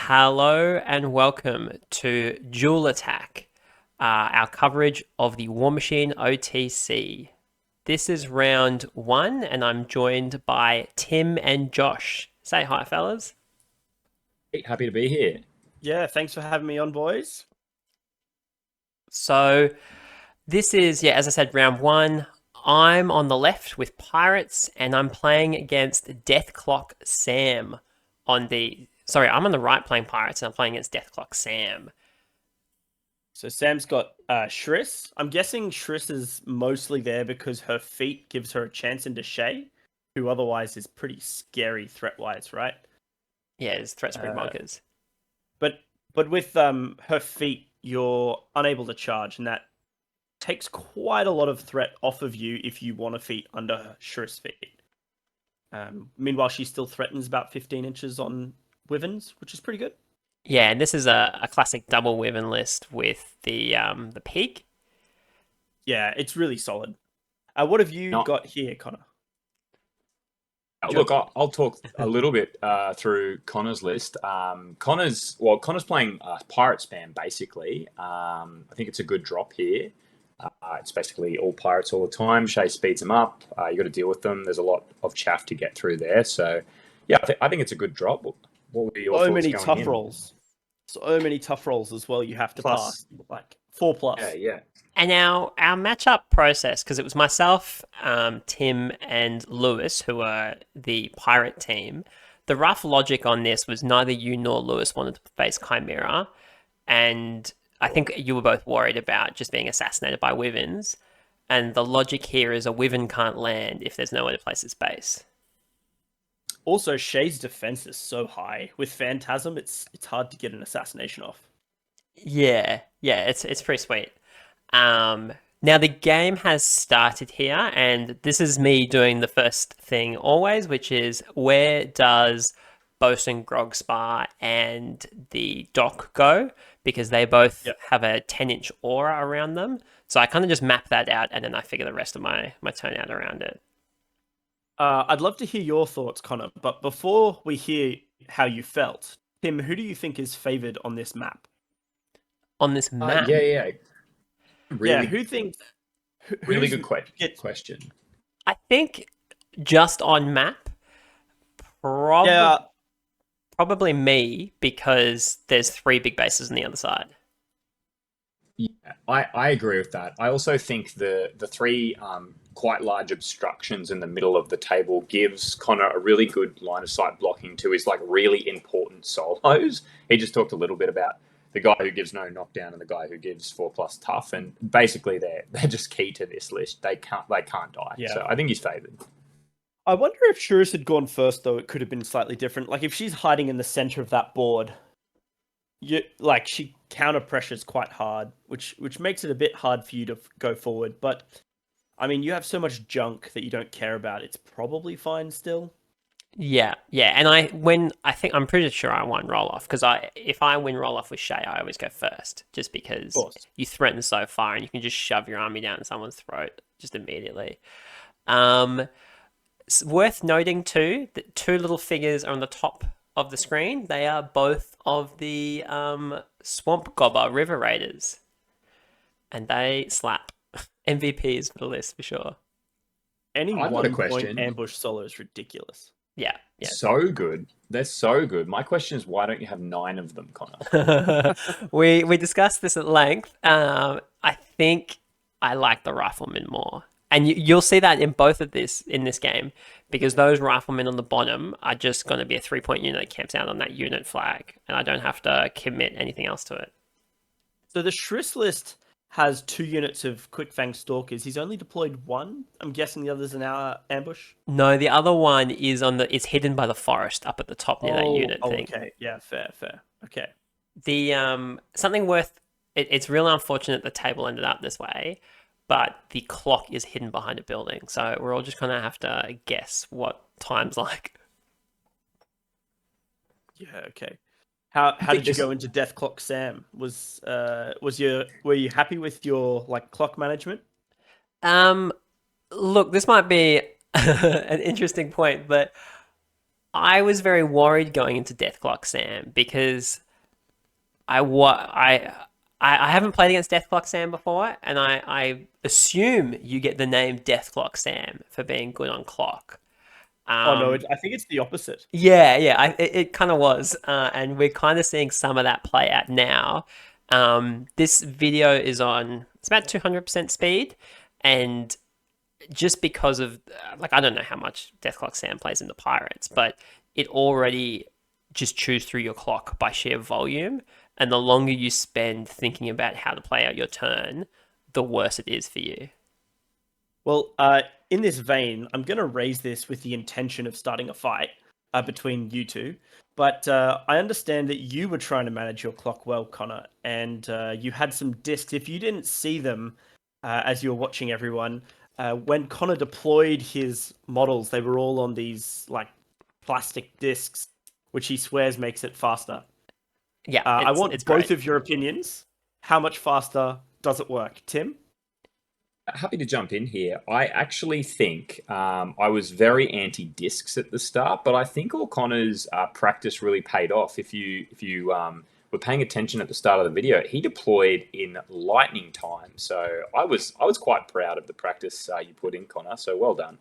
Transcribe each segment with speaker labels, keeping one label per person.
Speaker 1: Hello and welcome to Dual Attack, our coverage of the War Machine OTC. This is round one, and I'm joined by Tim and Josh. Say hi, fellas.
Speaker 2: Hey, happy to be here.
Speaker 3: Yeah, thanks for having me on, boys.
Speaker 1: So, this is, as I said, round one. I'm on the left with Pirates, and I'm playing against Death Clock Sam on the. Sorry, I'm on the right playing Pirates, and I'm playing against Death Clock Sam.
Speaker 3: So Sam's got Shyryss. I'm guessing Shyryss is mostly there because her feat gives her a chance into Shea, who otherwise is pretty scary threat-wise, right?
Speaker 1: Yeah, his threat's pretty
Speaker 3: Uh,
Speaker 1: bonkers.
Speaker 3: but with her feat, you're unable to charge, and that takes quite a lot of threat off of you if you want a feat under her Shyryss feat. Meanwhile, she still threatens about 15 inches on Wyverns, which is pretty good.
Speaker 1: Yeah, and this is a classic double Wyvern list with the pig.
Speaker 3: Yeah, it's really solid. What have you
Speaker 2: Not,
Speaker 3: got here, Connor?
Speaker 2: look, I'll talk a little bit through Connor's list. Connor's playing pirate spam basically. I think it's a good drop here. It's basically all pirates all the time. Shea speeds them up. You got to deal with them. There's a lot of chaff to get through there. So, yeah, I think it's a good drop. What would be your
Speaker 3: So
Speaker 2: thoughts
Speaker 3: many
Speaker 2: going
Speaker 3: tough
Speaker 2: in?
Speaker 3: rolls. So many tough rolls as well. You have to
Speaker 2: Plus,
Speaker 3: pass like 4+.
Speaker 2: yeah.
Speaker 1: And our matchup process, because it was myself, Tim, and Lewis who were the pirate team. The rough logic on this was neither you nor Lewis wanted to face Chimera, and I think you were both worried about just being assassinated by Wyverns. And the logic here is a Wyvern can't land if there's nowhere to place its base.
Speaker 3: Also, Shea's defense is so high. With Phantasm, it's hard to get an assassination off.
Speaker 1: Yeah, it's pretty sweet. Now the game has started here, and this is me doing the first thing always, which is where does Bosun Grogspar and the Dock go? Because they both
Speaker 3: Yep.
Speaker 1: have a 10-inch aura around them. So I kind of just map that out, and then I figure the rest of my turn out around it.
Speaker 3: I'd love to hear your thoughts, Connor. But before we hear how you felt, Tim, who do you think is favored on this map?
Speaker 1: On this map,
Speaker 2: Yeah.
Speaker 3: Yeah,
Speaker 2: Really,
Speaker 3: who thinks?
Speaker 2: really
Speaker 3: Who's
Speaker 2: good
Speaker 3: get?
Speaker 2: question.
Speaker 1: I think just on map, probably
Speaker 3: Yeah,
Speaker 1: probably me because there's three big bases on the other side.
Speaker 2: Yeah, I agree with that. I also think the three quite large obstructions in the middle of the table gives Connor a really good line of sight blocking to his like really important solos. He just talked a little bit about the guy who gives no knockdown and the guy who gives 4+ tough, and basically they're just key to this list. They can't die.
Speaker 3: yeah.
Speaker 2: So I think he's favoured.
Speaker 3: I wonder if Shyryss had gone first, though. It could have been slightly different. Like if she's hiding in the center of that board, she counter pressures quite hard, which makes it a bit hard for you to go forward. But I mean, you have so much junk that you don't care about. It's probably fine still.
Speaker 1: Yeah, and I'm pretty sure I won roll off because if I win roll off with Shea, I always go first, just
Speaker 3: Of
Speaker 1: because
Speaker 3: course.
Speaker 1: you threaten so far and you can just shove your army down someone's throat just immediately. Um, it's worth noting too that two little figures are on the top of the screen. They are both of the Swamp Gobber River Raiders, and they slap. MVPs for the list for sure.
Speaker 3: Any
Speaker 2: I've got a
Speaker 3: 1 point
Speaker 2: question.
Speaker 3: ambush solo is ridiculous.
Speaker 1: Yeah.
Speaker 2: So good. They're so good. My question is, why don't you have 9 of them, Connor?
Speaker 1: we discussed this at length. I think I like the riflemen more, and you'll see that in both of this game because those riflemen on the bottom are just going to be a 3-point unit that camps out on that unit flag, and I don't have to commit anything else to it.
Speaker 3: So the Shyryss list has 2 units of Quick Fang Stalkers. He's only deployed 1. I'm guessing the others in our ambush.
Speaker 1: No, the other one is it's hidden by the forest up at the top near that unit thing.
Speaker 3: Okay. Yeah, fair. Okay.
Speaker 1: The something worth it's really unfortunate the table ended up this way, but the clock is hidden behind a building, so we're all just gonna have to guess what time's like.
Speaker 3: Yeah, okay. How
Speaker 2: think
Speaker 3: did you
Speaker 2: this-
Speaker 3: go into Death Clock Sam? Were you happy with your like clock management?
Speaker 1: Look, this might be an interesting point, but I was very worried going into Deathclock Sam because I haven't played against Deathclock Sam before, and I assume you get the name Deathclock Sam for being good on clock.
Speaker 3: Oh no, I think it's the opposite.
Speaker 1: Yeah, it kind of was, and we're kind of seeing some of that play out now. This video is on, it's about 200% speed, and just because of, like, I don't know how much Deathclock Sam plays in the Pirates, but it already just chews through your clock by sheer volume, and the longer you spend thinking about how to play out your turn, the worse it is for you.
Speaker 3: Well, in this vein, I'm going to raise this with the intention of starting a fight between you two. But I understand that you were trying to manage your clock well, Connor, and you had some discs. If you didn't see them as you were watching everyone, when Connor deployed his models, they were all on these like plastic discs, which he swears makes it faster.
Speaker 1: Yeah,
Speaker 3: I want
Speaker 1: it's
Speaker 3: both
Speaker 1: great.
Speaker 3: of your opinions. How much faster does it work, Tim?
Speaker 2: Happy to jump in here. I actually think I was very anti-discs at the start, but I think O'Connor's practice really paid off. If you were paying attention at the start of the video, he deployed in lightning time, so I was quite proud of the practice you put in, Connor. So well done.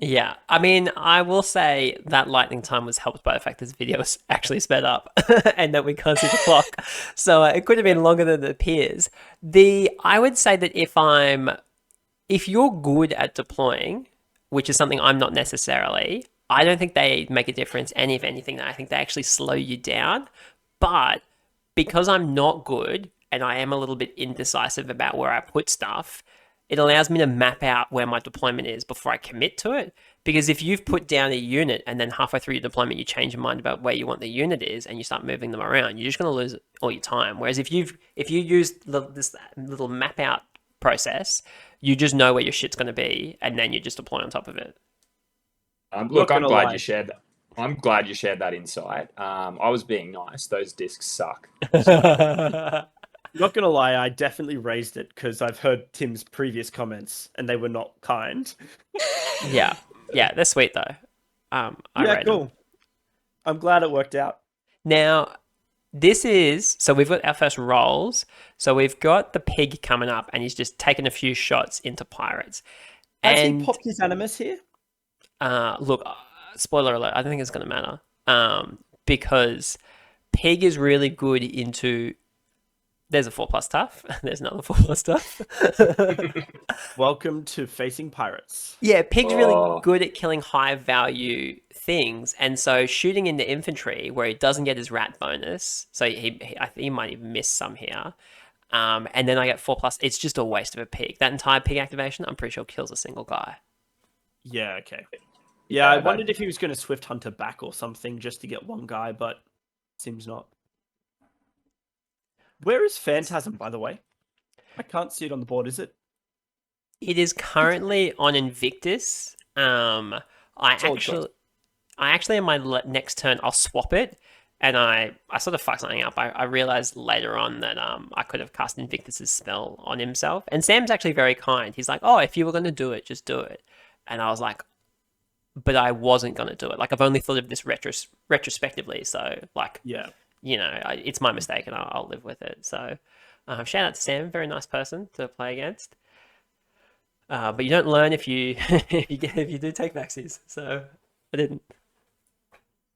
Speaker 1: Yeah, I mean, I will say that lightning time was helped by the fact this video is actually sped up and that we can't see the clock. So it could have been longer than it appears. I would say that if you're good at deploying, which is something I'm not necessarily, I don't think they make a difference. And if anything, I think they actually slow you down. But because I'm not good and I am a little bit indecisive about where I put stuff, it allows me to map out where my deployment is before I commit to it. Because if you've put down a unit and then halfway through your deployment you change your mind about where you want the unit is and you start moving them around, you're just going to lose all your time. Whereas if you use this little map out process, you just know where your shit's going to be and then you just deploy on top of it.
Speaker 2: Look,
Speaker 3: Not
Speaker 2: I'm
Speaker 3: gonna
Speaker 2: glad
Speaker 3: lie.
Speaker 2: you shared that. I'm glad you shared that insight. I was being nice. Those discs suck.
Speaker 3: Not gonna lie, I definitely raised it because I've heard Tim's previous comments and they were not kind.
Speaker 1: Yeah, they're sweet though. I
Speaker 3: Yeah,
Speaker 1: rate them.
Speaker 3: cool. I'm glad it worked out.
Speaker 1: Now, so we've got our first rolls. So we've got the pig coming up, and he's just taken a few shots into pirates.
Speaker 3: Has
Speaker 1: And
Speaker 3: he popped his animus here?
Speaker 1: look, spoiler alert, I don't think it's going to matter. Because pig is really good into. There's a 4+ tough. There's another 4+ tough.
Speaker 3: Welcome to facing pirates.
Speaker 1: Yeah, pig's really
Speaker 2: Oh.
Speaker 1: good at killing high value things, and so shooting into infantry where he doesn't get his rat bonus. So I think he might even miss some here. And then I get 4+. It's just a waste of a pig. That entire pig activation, I'm pretty sure kills a single guy.
Speaker 3: Yeah, okay. Yeah, I
Speaker 2: that-
Speaker 3: wondered if he was going to Swift Hunter back or something just to get one guy, but seems not. Where is Phantasm, by the way? I can't see it on the board, is it?
Speaker 1: It is currently on Invictus. I
Speaker 3: all it
Speaker 1: actually in my next turn I'll swap it, and I sort of fucked something up. I realized later on that I could have cast Invictus's spell on himself. And Sam's actually very kind. He's like, "Oh, if you were going to do it, just do it." And I was like, "But I wasn't going to do it. Like I've only thought of this retrospectively, so like,
Speaker 3: Yeah.
Speaker 1: it's my mistake, and I'll live with it." So, shout out to Sam, very nice person to play against. But you don't learn if you if you do take vaxies. So I didn't.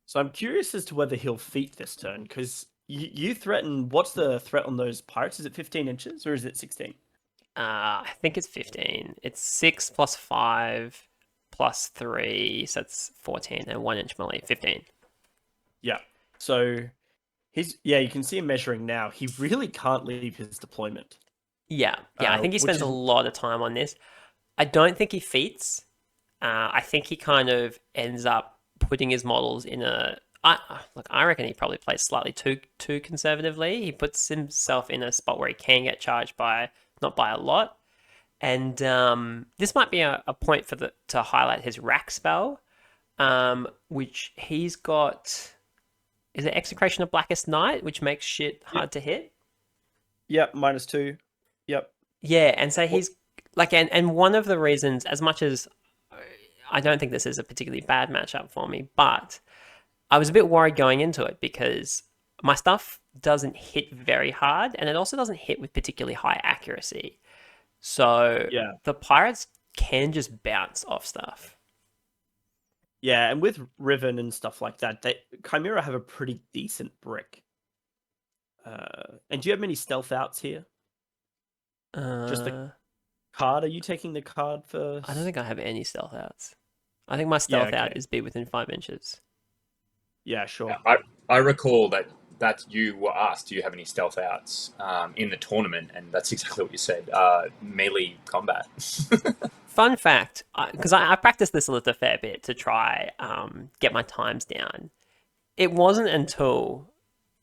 Speaker 3: So I'm curious as to whether he'll feat this turn, because you threaten. What's the threat on those pirates? Is it 15 inches or is it 16?
Speaker 1: I think it's 15. It's 6 + 5 + 3, so it's 14 and 1 inch melee. 15.
Speaker 3: Yeah. So you can see him measuring now. He really can't leave his deployment.
Speaker 1: Yeah. I think he
Speaker 3: which
Speaker 1: spends a
Speaker 3: is-
Speaker 1: lot of time on this. I don't think he feats. I think he kind of ends up putting his models in a. I reckon he probably plays slightly too conservatively. He puts himself in a spot where he can get charged by not by a lot, and this might be a point to highlight his rack spell, which he's got. Is it Execration of Blackest Night, which makes shit hard to hit?
Speaker 3: Yep, -2. Yep.
Speaker 1: Yeah, and so he's like, and one of the reasons, as much as I don't think this is a particularly bad matchup for me, but I was a bit worried going into it because my stuff doesn't hit very hard, and it also doesn't hit with particularly high accuracy. So
Speaker 3: Yeah.
Speaker 1: the pirates can just bounce off stuff.
Speaker 3: Yeah, and with Riven and stuff like that, Chimera have a pretty decent brick. And do you have many stealth outs here? Just the
Speaker 1: Uh,
Speaker 3: card? Are you taking the card first?
Speaker 1: I don't think I have any stealth outs. I think my
Speaker 3: Yeah,
Speaker 1: stealth out
Speaker 3: okay.
Speaker 1: is be within 5 inches.
Speaker 3: Yeah, sure.
Speaker 2: I recall that you were asked, do you have any stealth outs in the tournament, and that's exactly what you said. Melee combat.
Speaker 1: Fun fact, because I practiced this a fair bit to try get my times down. It wasn't until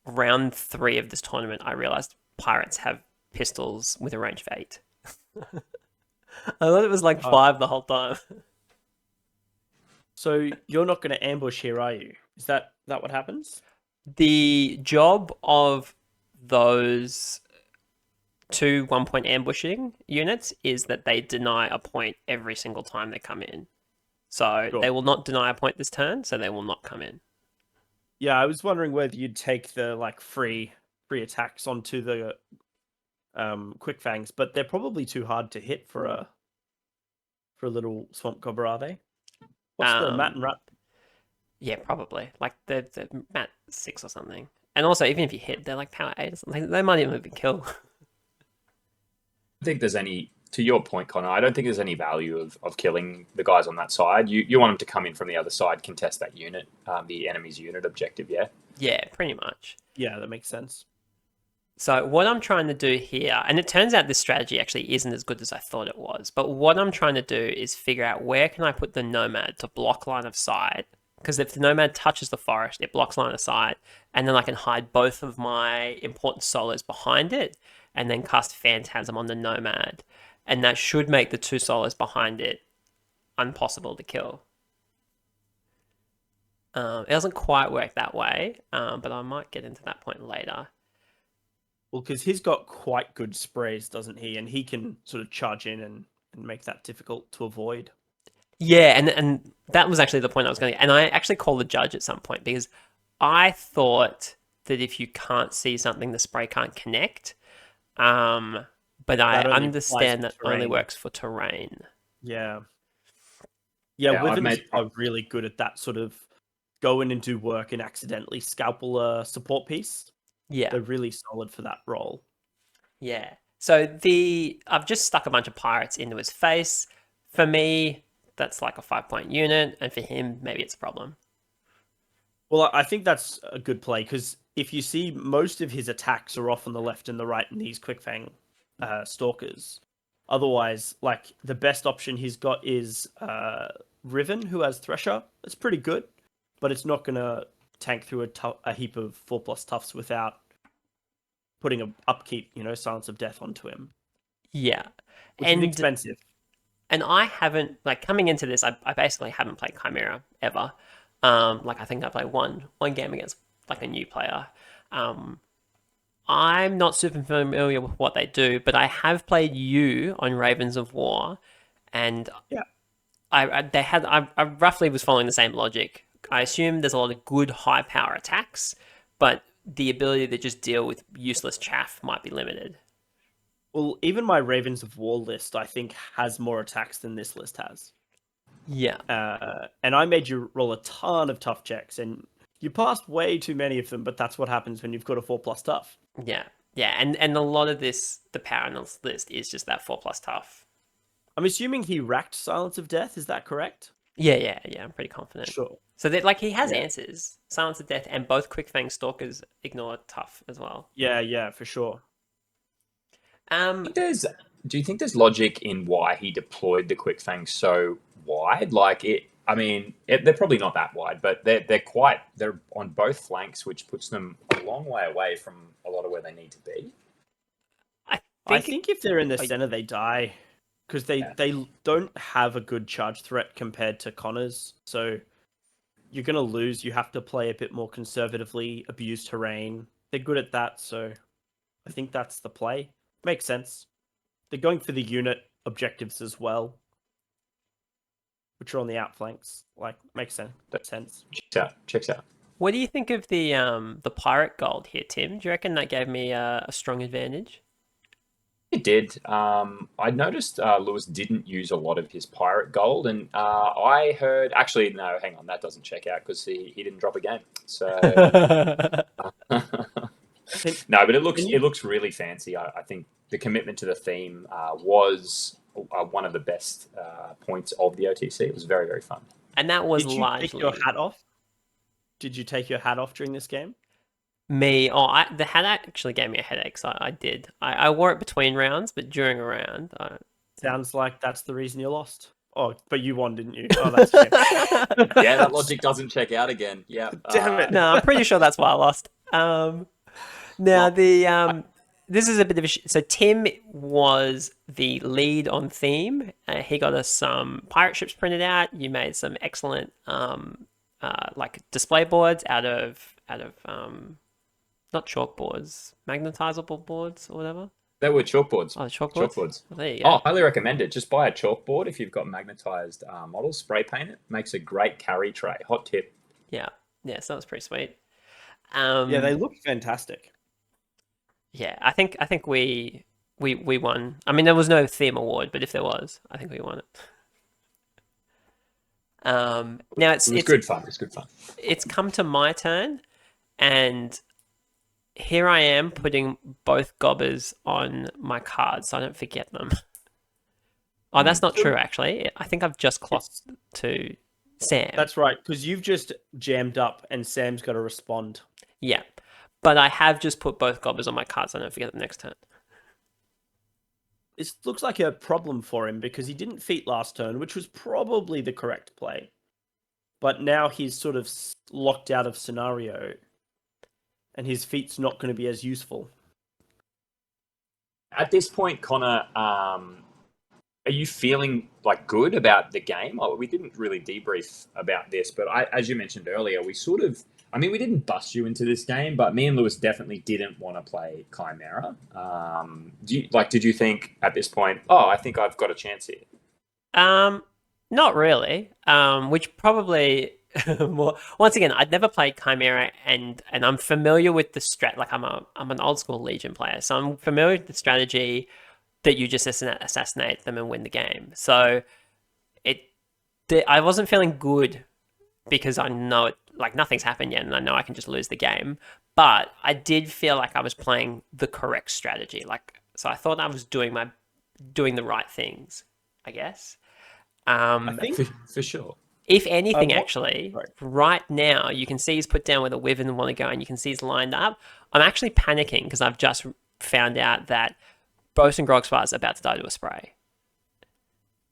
Speaker 1: round 3 of this tournament I realized pirates have pistols with a range of 8. I thought it was like 5 the whole time.
Speaker 3: So you're not going to ambush here, are you? Is that what happens?
Speaker 1: The job of those 2 1-point ambushing units is that they deny a point every single time they come in. So
Speaker 3: Sure.
Speaker 1: they will not deny a point this turn, so they will not come in.
Speaker 3: Yeah, I was wondering whether you'd take the like free attacks onto the quick fangs, but they're probably too hard to hit for a little swamp cobra, are they? What's the mat and rat?
Speaker 1: Yeah, probably. Like they're mat 6 or something. And also, even if you hit, they're like power 8 or something. They might even kill.
Speaker 2: I think there's any, to your point, Connor, I don't think there's any value of killing the guys on that side. You want them to come in from the other side, contest that unit, the enemy's unit objective, yeah?
Speaker 1: Yeah, pretty much.
Speaker 3: Yeah, that makes sense.
Speaker 1: So what I'm trying to do here, and it turns out this strategy actually isn't as good as I thought it was, but what I'm trying to do is figure out where can I put the Nomad to block line of sight, because if the Nomad touches the forest, it blocks line of sight, and then I can hide both of my important solos behind it, and then cast Phantasm on the Nomad, and that should make the 2 solos behind it impossible to kill. It doesn't quite work that way, but I might get into that point later.
Speaker 3: Well, because he's got quite good sprays, doesn't he? And he can sort of charge in and make that difficult to avoid.
Speaker 1: Yeah, and that was actually the point I was going to. And I actually called the judge at some point because I thought that if you can't see something, the spray can't connect. But I understand that only works for terrain.
Speaker 3: Yeah. Yeah, Wyverns are really good at that sort of go in and do work and accidentally scalpel a support piece.
Speaker 1: Yeah.
Speaker 3: They're really solid for that role.
Speaker 1: Yeah. So I've just stuck a bunch of pirates into his face. For me, that's like a 5-point unit, and for him, maybe it's a problem.
Speaker 3: Well, I think that's a good play, because if you see, most of his attacks are off on the left and the right in these Quickfang stalkers. Otherwise, like, the best option he's got is Riven, who has Thresher. It's pretty good, but it's not going to tank through a heap of 4+ toughs without putting a upkeep, Silence of Death onto him.
Speaker 1: Yeah.
Speaker 3: Which is expensive.
Speaker 1: And I haven't, like, coming into this, I basically haven't played Chimera ever. Like, I think I played one game against, like, a new player. I'm not super familiar with what they do, but I have played you on Ravens of War, and
Speaker 3: yeah,
Speaker 1: I roughly was following the same logic. I assume there's a lot of good high power attacks, but the ability to just deal with useless chaff might be limited.
Speaker 3: Well, even my Ravens of War list, I think, has more attacks than this list has.
Speaker 1: Yeah.
Speaker 3: And I made you roll a ton of tough checks, and you passed way too many of them, but that's what happens when you've got a 4+ tough.
Speaker 1: Yeah. Yeah, and a lot of this, the power in this list is just that 4+ tough.
Speaker 3: I'm assuming he racked Silence of Death, is that correct?
Speaker 1: Yeah, I'm pretty confident.
Speaker 3: Sure.
Speaker 1: So that, like, he has answers. Silence of Death and both Quickfang Stalkers ignore tough as well.
Speaker 3: Yeah, for sure.
Speaker 2: Do you think there's logic in why he deployed the Quickfang so wide? Like, they're probably not that wide, but they're on both flanks, which puts them a long way away from a lot of where they need to be.
Speaker 3: I think if they're in the center, they die, because they don't have a good charge threat compared to Connor's. So you're going to lose. You have to play a bit more conservatively, abuse terrain. They're good at that, so I think that's the play. Makes sense. They're going for the unit objectives as well, which are on the outflanks. Like, makes sense.
Speaker 2: Checks out.
Speaker 1: What do you think of the pirate gold here, Tim? Do you reckon that gave me a strong advantage?
Speaker 2: It did. I noticed Lewis didn't use a lot of his pirate gold, and I heard actually no, hang on, that doesn't check out because he didn't drop a game. So no, but it looks really fancy. I think the commitment to the theme was one of the best points of the OTC. It was very, very fun.
Speaker 1: And that was
Speaker 3: Did you take your
Speaker 1: largely
Speaker 3: hat off? Did you take your hat off during this game?
Speaker 1: me. The hat actually gave me a headache, so I did. I wore it between rounds, but during a round,
Speaker 3: Sounds like that's the reason you lost. Oh, but you won, didn't you? Oh, that's a shame.
Speaker 2: Yeah, that logic doesn't check out again. Yeah,
Speaker 3: Damn it.
Speaker 1: No, I'm pretty sure that's why I lost. Now
Speaker 2: Well,
Speaker 1: this is a bit of a so Tim was the lead on theme. He got us some pirate ships printed out. You made some excellent like display boards out of not chalkboards, magnetizable boards or whatever.
Speaker 2: they were chalkboards.
Speaker 1: Oh, chalkboards.
Speaker 2: Chalkboards.
Speaker 1: Well, there you go.
Speaker 2: Oh, highly recommend it. Just buy a chalkboard if you've got magnetized models. Spray paint it. Makes a great carry tray. Hot tip.
Speaker 1: Yeah, so that was pretty sweet.
Speaker 3: Yeah, they look fantastic.
Speaker 1: Yeah, I think we won. I mean, there was no theme award, but if there was, I think we won it. Now
Speaker 2: It was good fun. It's good fun.
Speaker 1: it's come to my turn, and here I am putting both gobbers on my cards so I don't forget them. Oh, that's not true, actually. I think I've just clocked to Sam.
Speaker 3: That's right, because you've just jammed up and Sam's got to respond.
Speaker 1: Yeah, but I have just put both gobbers on my cards so I don't forget them next turn.
Speaker 3: This looks like a problem for him because he didn't feat last turn, which was probably the correct play. But now he's sort of locked out of scenario, and his feat's not going to be as useful.
Speaker 2: At this point, Connor, are you feeling like good about the game? Oh, we didn't really debrief about this, but as you mentioned earlier, we sort of, I mean, we didn't bust you into this game, but me and Lewis definitely didn't want to play Chimera. Did you think at this point, oh, I think I've got a chance here?
Speaker 1: Not really. Which probably more. Once again, I'd never played Chimera, and I'm familiar with the strat. Like I'm an old school Legion player, so I'm familiar with the strategy that you just assassinate them and win the game. So I wasn't feeling good because I know it, like nothing's happened yet, and I know I can just lose the game. But I did feel like I was playing the correct strategy. So I thought I was doing the right things, I guess.
Speaker 3: I think
Speaker 2: For sure.
Speaker 1: If anything, actually, right now, you can see he's put down where the Wyvern want to go, and you can see he's lined up. I'm actually panicking because I've just found out that Bosun Grogspar is about to die to a spray.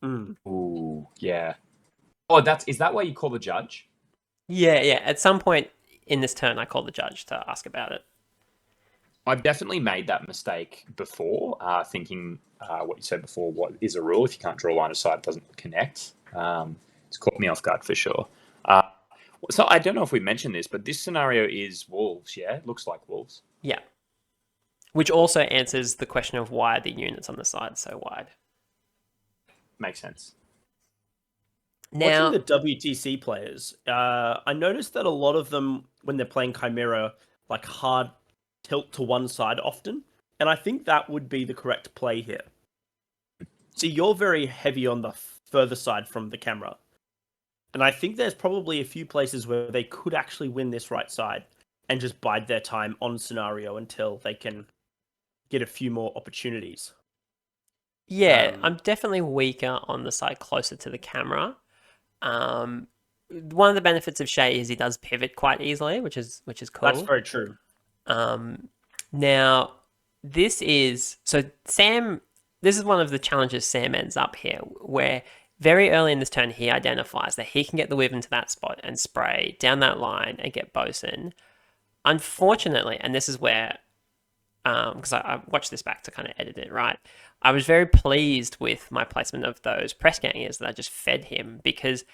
Speaker 2: Ooh, yeah. Oh, is that why you call the judge?
Speaker 1: Yeah. At some point in this turn, I call the judge to ask about it.
Speaker 2: I've definitely made that mistake before, thinking what you said before, what is a rule? If you can't draw a line of sight, it doesn't connect. It's caught me off guard for sure. So I don't know if we mentioned this, but this scenario is wolves, yeah? It looks like wolves.
Speaker 1: Yeah. Which also answers the question of why are the units on the side so wide.
Speaker 2: Makes sense.
Speaker 1: Now,
Speaker 3: watching the WTC players, I noticed that a lot of them, when they're playing Chimera, like hard tilt to one side often. And I think that would be the correct play here. See, you're very heavy on the further side from the camera. And I think there's probably a few places where they could actually win this right side and just bide their time on scenario until they can get a few more opportunities.
Speaker 1: Yeah, I'm definitely weaker on the side closer to the camera. One of the benefits of Shea is he does pivot quite easily, which is cool.
Speaker 3: That's very true.
Speaker 1: Now, this is one of the challenges Sam ends up here, where very early in this turn he identifies that he can get the Wyvern to that spot and spray down that line and get Bosun. Unfortunately, and this is where, because I watched this back to kind of edit it, right? I was very pleased with my placement of those press gangers that I just fed him, because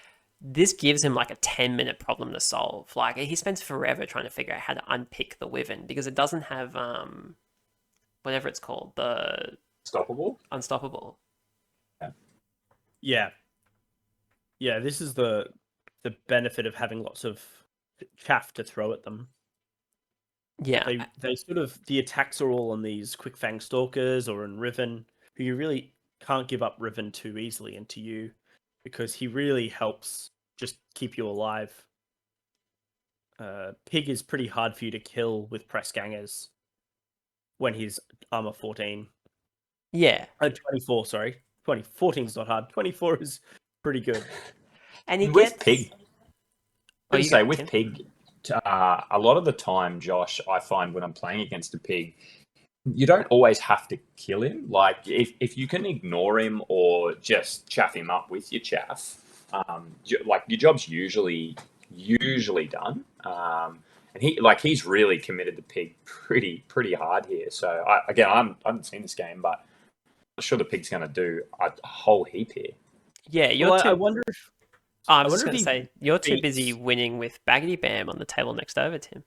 Speaker 1: this gives him like a 10-minute problem to solve. Like he spends forever trying to figure out how to unpick the Wyvern because it doesn't have whatever it's called, the unstoppable.
Speaker 3: Yeah. This is the benefit of having lots of chaff to throw at them.
Speaker 1: Yeah,
Speaker 3: They sort of, the attacks are all on these Quick Fang Stalkers or in Riven, who you really can't give up Riven too easily into you, because he really helps just keep you alive. Pig is pretty hard for you to kill with press gangers when he's armor 14.
Speaker 1: yeah.
Speaker 3: 24, sorry. 14 is not hard. 24 is pretty good.
Speaker 1: And he
Speaker 2: with
Speaker 1: gets.
Speaker 2: Pig,
Speaker 1: Oh,
Speaker 2: I
Speaker 1: you
Speaker 2: say
Speaker 1: go,
Speaker 2: with
Speaker 1: Tim.
Speaker 2: Pig, a lot of the time, Josh, I find when I'm playing against a Pig, you don't always have to kill him. Like if you can ignore him or just chaff him up with your chaff, like your job's usually done. And he's really committed to Pig pretty hard here. So I haven't seen this game, but I'm sure the Pig's going to do a whole heap here.
Speaker 1: Yeah, you're
Speaker 3: Well,
Speaker 1: too.
Speaker 3: I wonder if
Speaker 1: I
Speaker 3: I
Speaker 1: was just
Speaker 3: wonder
Speaker 1: going
Speaker 3: if
Speaker 1: to
Speaker 3: he
Speaker 1: say, you're too busy
Speaker 3: beats-
Speaker 1: winning with Baggity Bam on the table next over, Tim.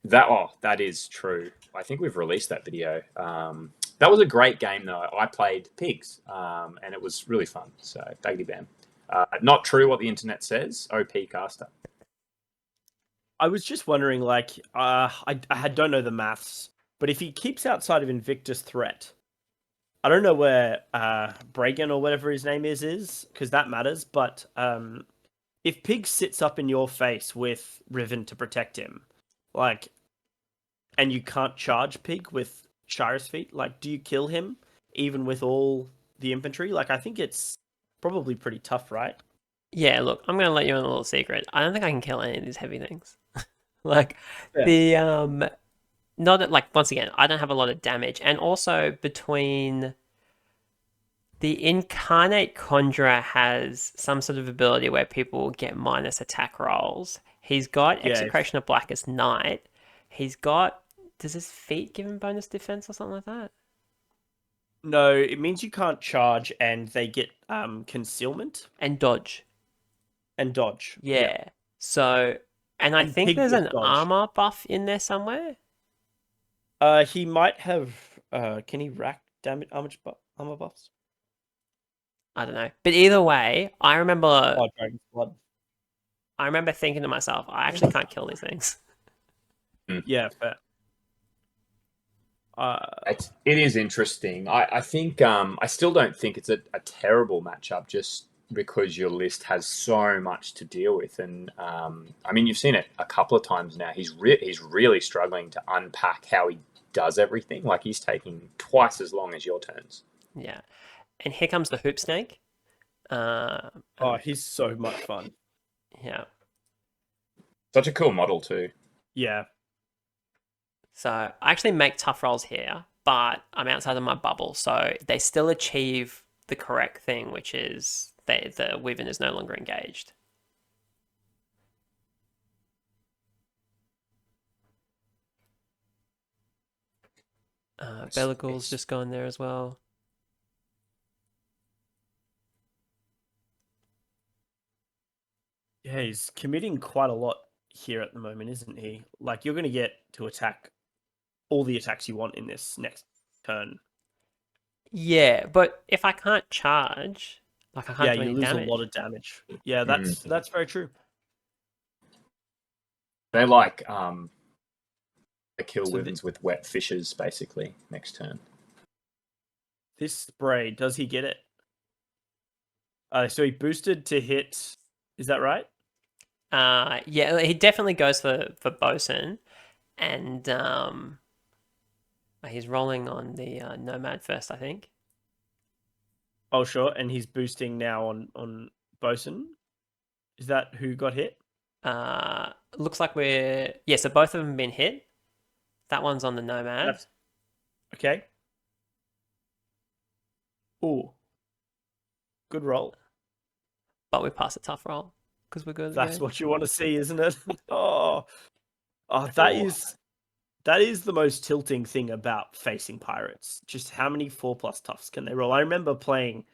Speaker 2: That is true. I think we've released that video. That was a great game though. I played Pigs, and it was really fun. So Baggity Bam. Not true what the internet says. OP caster.
Speaker 3: I was just wondering, like, I don't know the maths, but if he keeps outside of Invictus threat, I don't know where Bragan or whatever his name is, because that matters. But if Pig sits up in your face with Riven to protect him, like, and you can't charge Pig with Shyryss feet, like, do you kill him even with all the infantry? Like, I think it's probably pretty tough, right?
Speaker 1: Yeah, look, I'm going to let you in a little secret. I don't think I can kill any of these heavy things. Like,
Speaker 3: Yeah.
Speaker 1: not that, like, once again, I don't have a lot of damage. And also, between the Incarnate Conjurer has some sort of ability where people get minus attack rolls. He's got
Speaker 3: Yeah.
Speaker 1: Execration of Blackest Night. He's got. Does his feet give him bonus defense or something like that?
Speaker 3: No, it means you can't charge, and they get concealment
Speaker 1: And dodge.
Speaker 3: and dodge.
Speaker 1: Yeah. So, and I
Speaker 3: And
Speaker 1: think
Speaker 3: Pig
Speaker 1: there's
Speaker 3: gets
Speaker 1: an
Speaker 3: dodge.
Speaker 1: armor buff in there somewhere.
Speaker 3: He might have. Can he rack damage armor buffs?
Speaker 1: I don't know. But either way, I remember
Speaker 3: Oh, Dragon's Blood.
Speaker 1: thinking to myself, I actually can't kill these things.
Speaker 3: Yeah, fair.
Speaker 2: It is interesting. I think I still don't think it's a terrible matchup just because your list has so much to deal with. And I mean, you've seen it a couple of times now. He's really struggling to unpack how he does everything. Like he's taking twice as long as your turns.
Speaker 1: Yeah. And here comes the Hoop Snake.
Speaker 3: Oh, he's so much fun.
Speaker 1: Yeah.
Speaker 2: Such a cool model too.
Speaker 3: Yeah.
Speaker 1: So I actually make tough rolls here, but I'm outside of my bubble. So they still achieve the correct thing, which is the Wyvern is no longer engaged. Belagul's just gone there as well.
Speaker 3: Yeah, he's committing quite a lot here at the moment, isn't he? Like, you're going to get to attack all the attacks you want in this next turn.
Speaker 1: Yeah, but if I can't charge, like I can't
Speaker 3: Yeah,
Speaker 1: do
Speaker 3: you
Speaker 1: any
Speaker 3: lose
Speaker 1: damage.
Speaker 3: a lot of damage. Yeah, that's very true.
Speaker 2: They like they kill
Speaker 3: So
Speaker 2: Wyverns with wet fishes basically next turn.
Speaker 3: This spray, does he get it? So he boosted to hit. Is that right?
Speaker 1: Yeah, he definitely goes for Bosun, and he's rolling on the Nomad first, I think.
Speaker 3: Oh, sure. And he's boosting now on Bosun. Is that who got hit?
Speaker 1: Looks like so both of them have been hit. That one's on the Nomad.
Speaker 3: That's... Okay. Ooh. Good roll.
Speaker 1: But we pass a tough roll because we're good.
Speaker 3: That's what you want to see, isn't it? That is the most tilting thing about facing pirates. Just how many 4+ toughs can they roll? I remember playing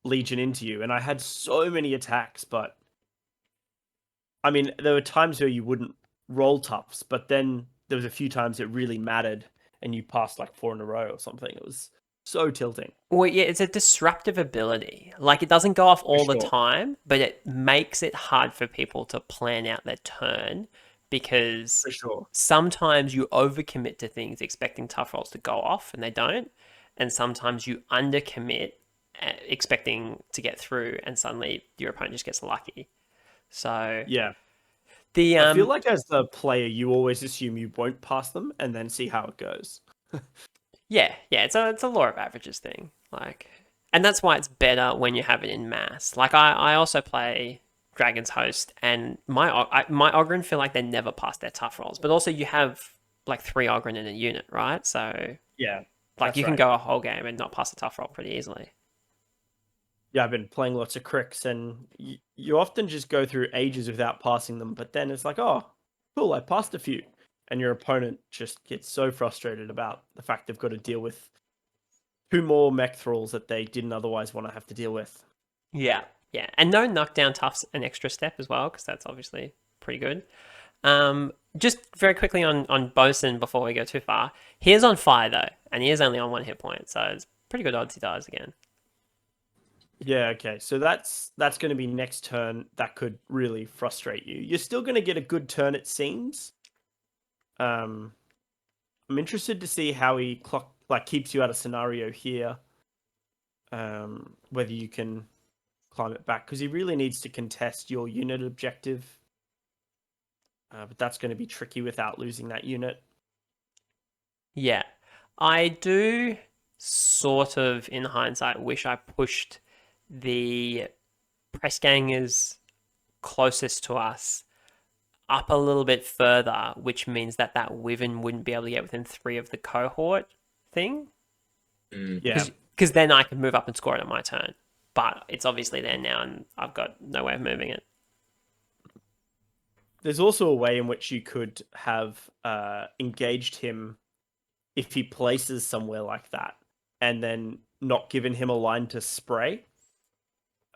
Speaker 3: Legion into you, and I had so many attacks, but I mean, there were times where you wouldn't roll toughs, but then there was a few times it really mattered, and you passed like 4 in a row or something. It was So tilting.
Speaker 1: Well, yeah, it's a disruptive ability. Like, it doesn't go off all the
Speaker 3: sure.
Speaker 1: time, but it makes it hard for people to plan out their turn because
Speaker 3: For sure.
Speaker 1: sometimes you overcommit to things expecting tough rolls to go off and they don't. And sometimes you undercommit expecting to get through and suddenly your opponent just gets lucky. So
Speaker 3: Yeah.
Speaker 1: the
Speaker 3: I feel like as the player, you always assume you won't pass them and then see how it goes.
Speaker 1: yeah, it's a law of averages thing. Like, and that's why it's better when you have it in mass. Like I also play Dragon's Host, and my Ogryn feel like they never pass their tough rolls. But also you have like 3 Ogryn in a unit, right? So
Speaker 3: Yeah.
Speaker 1: like you can go a whole game and not pass a tough roll pretty easily.
Speaker 3: Yeah, I've been playing lots of cricks, and you often just go through ages without passing them, but then it's like, oh, cool, I passed a few. And your opponent just gets so frustrated about the fact they've got to deal with 2 more mech thralls that they didn't otherwise want to have to deal with.
Speaker 1: Yeah, yeah, and no knockdown tough's an extra step as well because that's obviously pretty good. Just very quickly on Bosun before we go too far. He is on fire though, and he is only on 1 hit point, so it's pretty good odds he dies again.
Speaker 3: Yeah, okay. So that's going to be next turn. That could really frustrate you. You're still going to get a good turn, it seems. I'm interested to see how he keeps you out of scenario here. Whether you can climb it back, because he really needs to contest your unit objective. But that's going to be tricky without losing that unit.
Speaker 1: Yeah, I do sort of, in hindsight, wish I pushed the press gangers closest to us up a little bit further, which means that Wyvern wouldn't be able to get within 3 of the cohort thing.
Speaker 3: Yeah.
Speaker 1: Because then I could move up and score it on my turn. But it's obviously there now, and I've got no way of moving it.
Speaker 3: There's also a way in which you could have engaged him if he places somewhere like that, and then not given him a line to spray,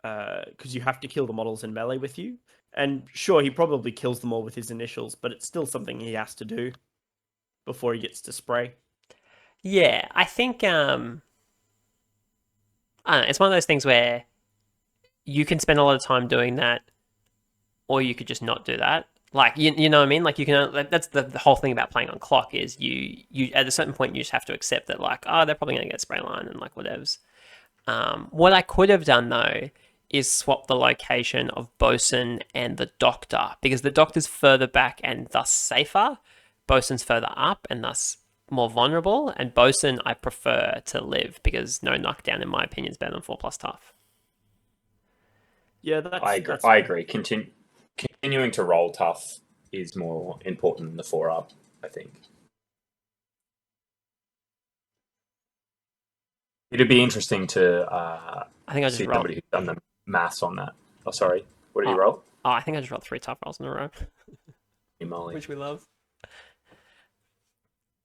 Speaker 3: because you have to kill the models in melee with you. And sure, he probably kills them all with his initials, but it's still something he has to do before he gets to spray.
Speaker 1: Yeah, I think I don't know, it's one of those things where you can spend a lot of time doing that, or you could just not do that. Like you know what I mean? Like you can. That's the whole thing about playing on clock is you at a certain point you just have to accept that like, oh, they're probably gonna get spray line and like whatevs. What I could have done though is swap the location of Bosun and the Doctor, because the Doctor's further back and thus safer. Bosun's further up and thus more vulnerable. And Bosun I prefer to live because no knockdown in my opinion is better than 4+ tough.
Speaker 3: Yeah,
Speaker 2: I agree. Continuing to roll tough is more important than the 4-up, I think. It'd be interesting to
Speaker 1: I think I just
Speaker 2: see
Speaker 1: rolled.
Speaker 2: somebody who's done the maths on that. Oh, sorry. What did you roll?
Speaker 1: Oh, I think I just rolled 3 tough rolls in a row,
Speaker 2: Molly.
Speaker 1: which we love.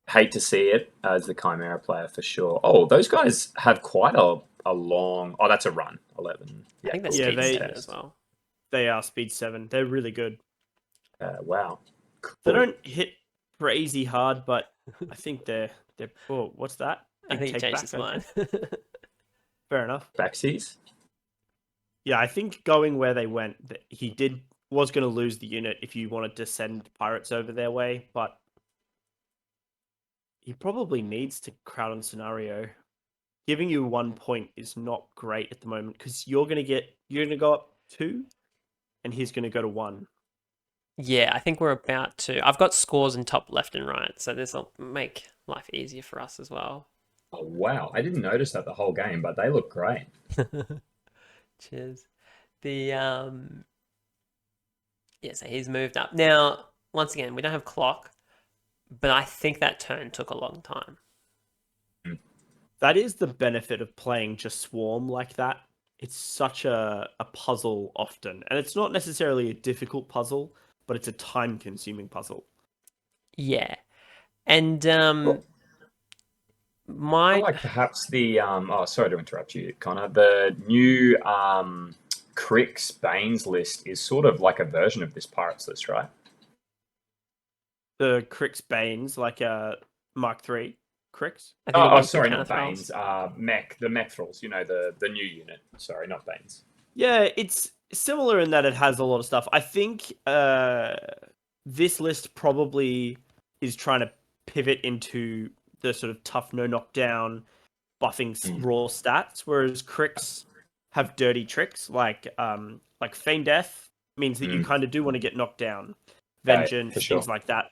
Speaker 2: Hate to see it as the Chimera player for sure. Oh, those guys have quite a long. Oh, that's a run. 11.
Speaker 1: I think that's
Speaker 3: Yeah,
Speaker 1: speed 7 as well.
Speaker 3: They are speed 7. They're really good.
Speaker 2: Wow.
Speaker 3: Cool. They don't hit crazy hard, but I think they're. Oh, what's that?
Speaker 1: I think he changed his mind.
Speaker 3: Fair enough.
Speaker 2: Backsies?
Speaker 3: Yeah, I think going where they went, he was going to lose the unit if you wanted to send pirates over their way, but he probably needs to crowd on scenario. Giving you 1 point is not great at the moment because you're going to go up 2, and he's going to go to 1.
Speaker 1: Yeah, I think we're about to. I've got scores in top left and right, so this will make life easier for us as well.
Speaker 2: Oh, wow. I didn't notice that the whole game, but they look great.
Speaker 1: Cheers. Yeah, so he's moved up. Now, once again, we don't have clock, but I think that turn took a long time.
Speaker 3: That is the benefit of playing just Swarm like that. It's such a puzzle often, and it's not necessarily a difficult puzzle, but it's a time-consuming puzzle.
Speaker 1: Yeah, and
Speaker 2: like perhaps the oh, sorry to interrupt you, Connor. The new Crix Banes list is sort of like a version of this Pirates list, right?
Speaker 3: The Crix Banes, like a Mark III. Cricks?
Speaker 1: I think it
Speaker 2: Oh,
Speaker 1: was the
Speaker 2: sorry, not
Speaker 1: counter thralls.
Speaker 2: Banes. Mech, the Mech Thralls. The new unit. Sorry, not Banes.
Speaker 3: Yeah, it's similar in that it has a lot of stuff. I think this list probably is trying to pivot into the sort of tough no knockdown buffing raw stats, whereas Cricks have dirty tricks like Feign Death means that you kind of do want to get knocked down, Vengeance,
Speaker 2: for sure.
Speaker 3: things like that.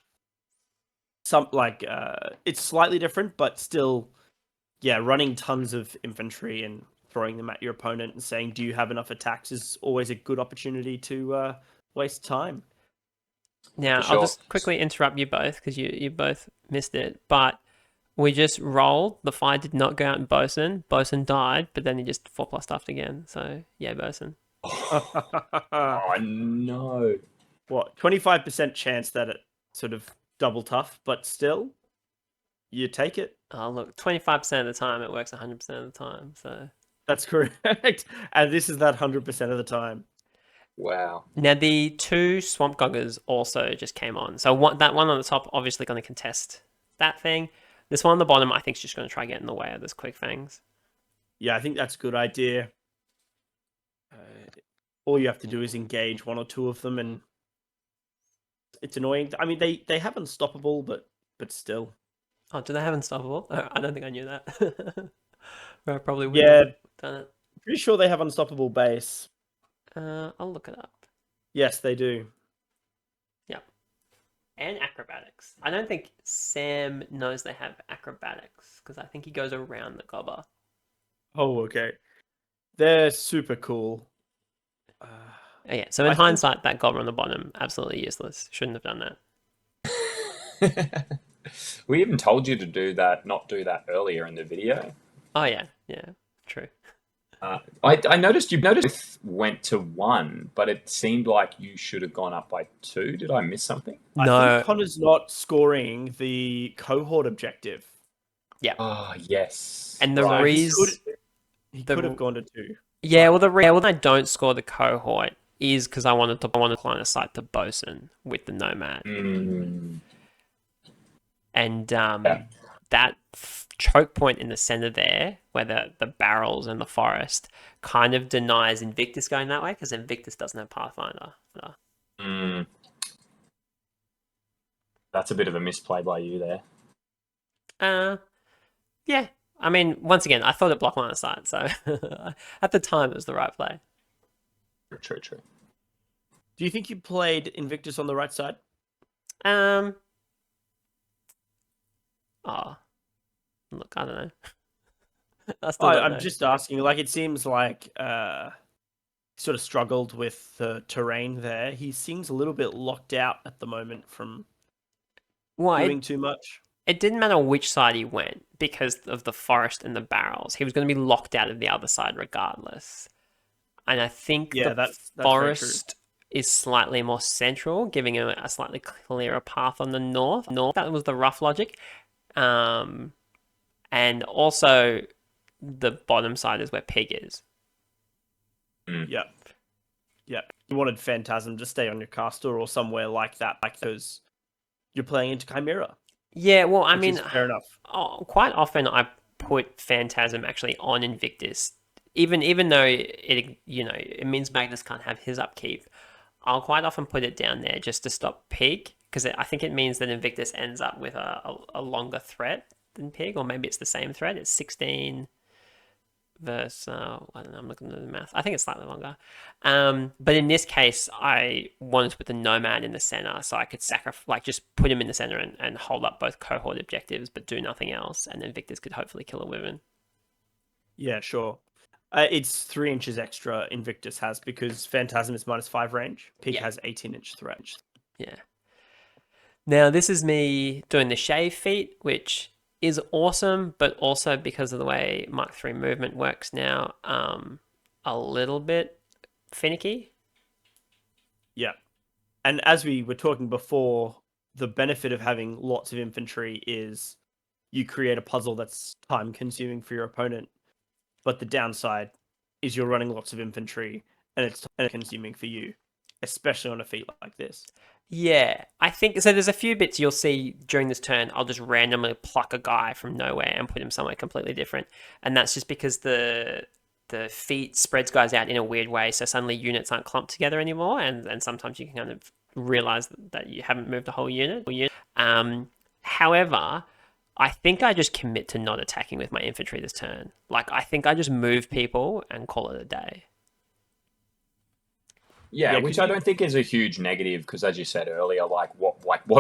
Speaker 3: It's slightly different, but still, yeah, running tons of infantry and throwing them at your opponent and saying, "Do you have enough attacks?" is always a good opportunity to waste time.
Speaker 1: Now,
Speaker 2: For
Speaker 1: I'll
Speaker 2: sure.
Speaker 1: just quickly interrupt you both because you both missed it. But we just rolled. The fire did not go out in Bosun. Bosun died, but then he just 4+ stuffed again. So, yeah, Bosun.
Speaker 2: Oh no!
Speaker 3: What, 25% chance that it sort of double tough, but still, you take it.
Speaker 1: Oh, look, 25% of the time it works 100% of the time. So
Speaker 3: That's correct. And this is that 100% of the time.
Speaker 2: Wow.
Speaker 1: now the 2 Swamp Goggers also just came on. So that one on the top obviously going to contest that thing. This one on the bottom I think is just going to try get in the way of this Quick Fangs.
Speaker 3: Yeah, I think that's a good idea. All you have to do is engage one or two of them, and it's annoying. I mean, they have Unstoppable, but still.
Speaker 1: Oh, do they have Unstoppable? Oh, I don't think I knew that. I probably would
Speaker 3: Yeah,
Speaker 1: have done it.
Speaker 3: pretty sure they have Unstoppable base.
Speaker 1: I'll look it up.
Speaker 3: Yes, they do.
Speaker 1: Yep. And acrobatics. I don't think Sam knows they have acrobatics because I think he goes around the gobber.
Speaker 3: Oh, okay. They're super cool.
Speaker 1: Oh, yeah. So in
Speaker 3: I think-
Speaker 1: hindsight, that gobber on the bottom, absolutely useless. Shouldn't have done that.
Speaker 2: We even told you to not do that earlier in the video.
Speaker 1: Oh yeah, yeah, true.
Speaker 2: I noticed you both went to 1, but it seemed like you should have gone up by 2. Did I miss something?
Speaker 3: I
Speaker 1: No.
Speaker 3: think Connor's not scoring the cohort objective.
Speaker 1: Yeah.
Speaker 2: Oh yes.
Speaker 1: And the
Speaker 2: Right.
Speaker 1: reason
Speaker 3: He could have gone to 2.
Speaker 1: Yeah, well, the reason I don't score the cohort is because I wanted to line of sight to Bosun with the Nomad. And that choke point in the center there, where the barrels and the forest, kind of denies Invictus going that way because Invictus doesn't have Pathfinder.
Speaker 2: That's a bit of a misplay by you there.
Speaker 1: Yeah. I mean, once again, I thought it blocked line of sight, so at the time it was the right play.
Speaker 2: True.
Speaker 3: Do you think you played Invictus on the right side?
Speaker 1: Look, I don't know. I still don't know.
Speaker 3: I'm just asking. Like, it seems like sort of struggled with the terrain there. He seems a little bit locked out at the moment from doing too much.
Speaker 1: It didn't matter which side he went because of the forest and the barrels. He was going to be locked out of the other side regardless. And I think
Speaker 3: that's
Speaker 1: forest is slightly more central, giving him a slightly clearer path on the north. That was the rough logic. And also the bottom side is where Pig is.
Speaker 3: Yep. You wanted Phantasm to stay on your caster or somewhere like that, because you're playing into Chimera.
Speaker 1: Yeah, well, I mean,
Speaker 3: fair enough.
Speaker 1: Quite often I put Phantasm actually on Invictus, even though it means Magnus can't have his upkeep. I'll quite often put it down there just to stop Pig, because I think it means that Invictus ends up with a longer threat than Pig, or maybe it's the same threat. It's 16 versus, I don't know, I'm looking at the math. I think it's slightly longer. But in this case, I wanted to put the Nomad in the center so I could just put him in the center and hold up both cohort objectives, but do nothing else. And then Victus could hopefully kill a Wyvern.
Speaker 3: Yeah, sure. It's 3 inches extra Invictus has because Phantasm is -5 range. Pig has 18-inch threat.
Speaker 1: Yeah. Now, this is me doing the Shea feat, which is awesome, but also because of the way Mark III movement works now, a little bit finicky.
Speaker 3: Yeah. And as we were talking before, the benefit of having lots of infantry is you create a puzzle that's time consuming for your opponent. But the downside is you're running lots of infantry and it's time consuming for you, especially on a feat like this.
Speaker 1: Yeah, I think so. There's a few bits you'll see during this turn. I'll just randomly pluck a guy from nowhere and put him somewhere completely different, and that's just because the feat spreads guys out in a weird way. So suddenly units aren't clumped together anymore, and sometimes you can kind of realize that you haven't moved a whole unit. However, I think I just commit to not attacking with my infantry this turn. Like I think I just move people and call it a day.
Speaker 2: Yeah,
Speaker 3: Yeah,
Speaker 2: which I don't think is a huge negative because, as you said earlier, what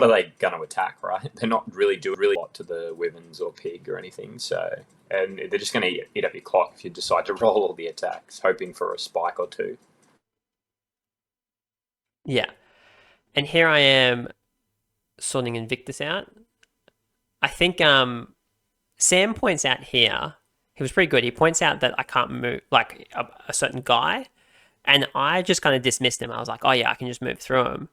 Speaker 2: are they going to attack? Right? They're not really doing really a lot to the Wyverns or Pig or anything. So, and they're just going to eat up your clock if you decide to roll all the attacks, hoping for a spike or two.
Speaker 1: Yeah, and here I am sorting Invictus out. I think Sam points out here, he was pretty good. He points out that I can't move like a certain guy, and I just kind of dismissed him. I was like, oh yeah, I can just move through him.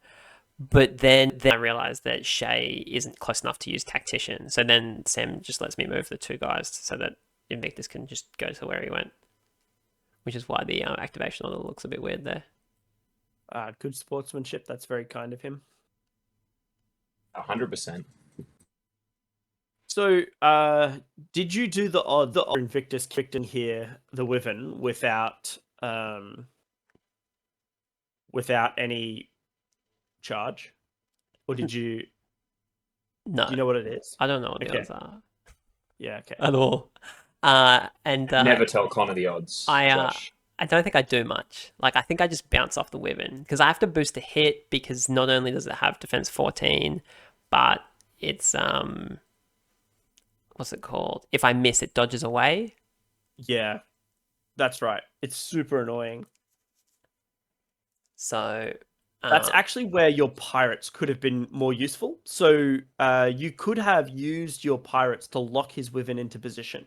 Speaker 1: But then I realized that Shea isn't close enough to use Tactician. So then Sam just lets me move the two guys so that Invictus can just go to where he went, which is why the activation order looks a bit weird there.
Speaker 3: Good sportsmanship. That's very kind of him.
Speaker 2: 100%.
Speaker 3: So, did you do the Invictus kicked in here the Wyvern without any charge, or did you?
Speaker 1: No,
Speaker 3: Do you know what it is?
Speaker 1: I don't know what the
Speaker 3: Okay.
Speaker 1: odds are
Speaker 3: Yeah. Okay.
Speaker 1: at all.
Speaker 2: Never tell Connor the odds, Josh.
Speaker 1: I don't think I do much. Like I think I just bounce off the Wyvern because I have to boost a hit because not only does it have defense 14, but it's what's it called? If I miss, it dodges away.
Speaker 3: Yeah, that's right. It's super annoying.
Speaker 1: So
Speaker 3: That's actually where your pirates could have been more useful. So you could have used your pirates to lock his Wyvern into position.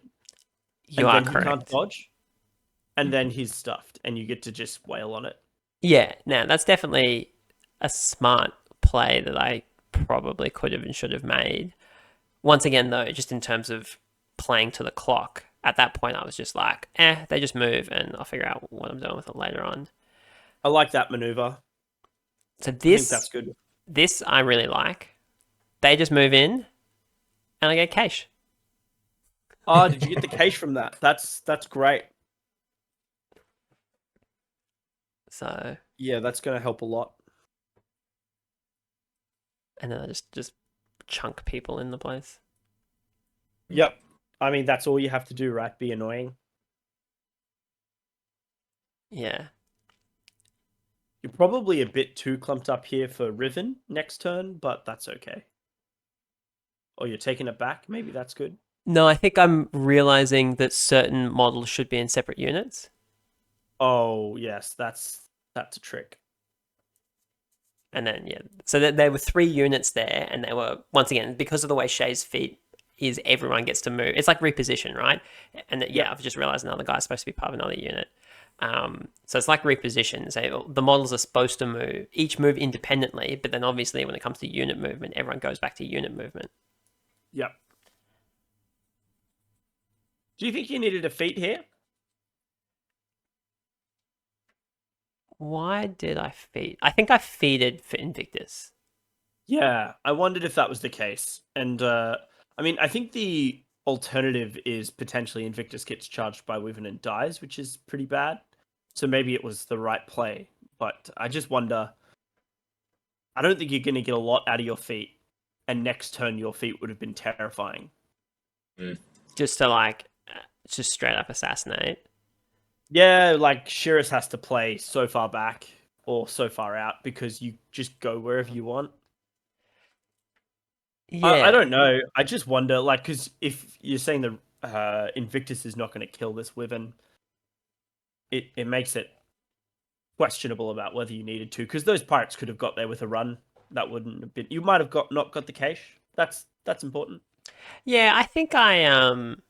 Speaker 1: you
Speaker 3: And
Speaker 1: are
Speaker 3: then he can't
Speaker 1: correct.
Speaker 3: dodge. And then he's stuffed, and you get to just wail on it.
Speaker 1: Yeah, now that's definitely a smart play that I probably could have and should have made. Once again, though, just in terms of playing to the clock, at that point I was just like, they just move and I'll figure out what I'm doing with it later on.
Speaker 3: I like that maneuver.
Speaker 1: So
Speaker 3: I think that's good.
Speaker 1: this I really like. They just move in and I get cash.
Speaker 3: Oh, did you get the cache from that? That's great.
Speaker 1: So
Speaker 3: Yeah, that's going to help a lot.
Speaker 1: and then I just chunk people in the place.
Speaker 3: Yep. I mean, that's all you have to do, right? Be annoying.
Speaker 1: Yeah.
Speaker 3: You're probably a bit too clumped up here for Riven next turn, but that's okay. Or you're taking it back. Maybe that's good.
Speaker 1: No, I think I'm realizing that certain models should be in separate units.
Speaker 3: Oh, yes, that's a trick.
Speaker 1: And then, yeah. So there were 3 units there, and they were, once again, because of the way Shea's feat is, everyone gets to move. It's like reposition, right? And I've just realized another guy's supposed to be part of another unit. So it's like reposition. So the models are supposed to each move independently, but then obviously when it comes to unit movement, everyone goes back to unit movement.
Speaker 3: Yep. Do you think you needed a feat here?
Speaker 1: Why did I feed? I think I feeded for Invictus.
Speaker 3: Yeah, I wondered if that was the case. And I mean, I think the alternative is potentially Invictus gets charged by Wyvern and dies, which is pretty bad. So maybe it was the right play. But I just wonder. I don't think you're going to get a lot out of your feat. And next turn, your feat would have been terrifying.
Speaker 1: Just to just straight up assassinate.
Speaker 3: Yeah, like Shyryss has to play so far back or so far out because you just go wherever you want.
Speaker 1: Yeah.
Speaker 3: I don't know. I just wonder, like, because if you're saying the Invictus is not going to kill this Wyvern, it makes it questionable about whether you needed to, because those pirates could have got there with a run. That wouldn't have been. You might have not got the cache. That's important.
Speaker 1: Yeah, I think I don't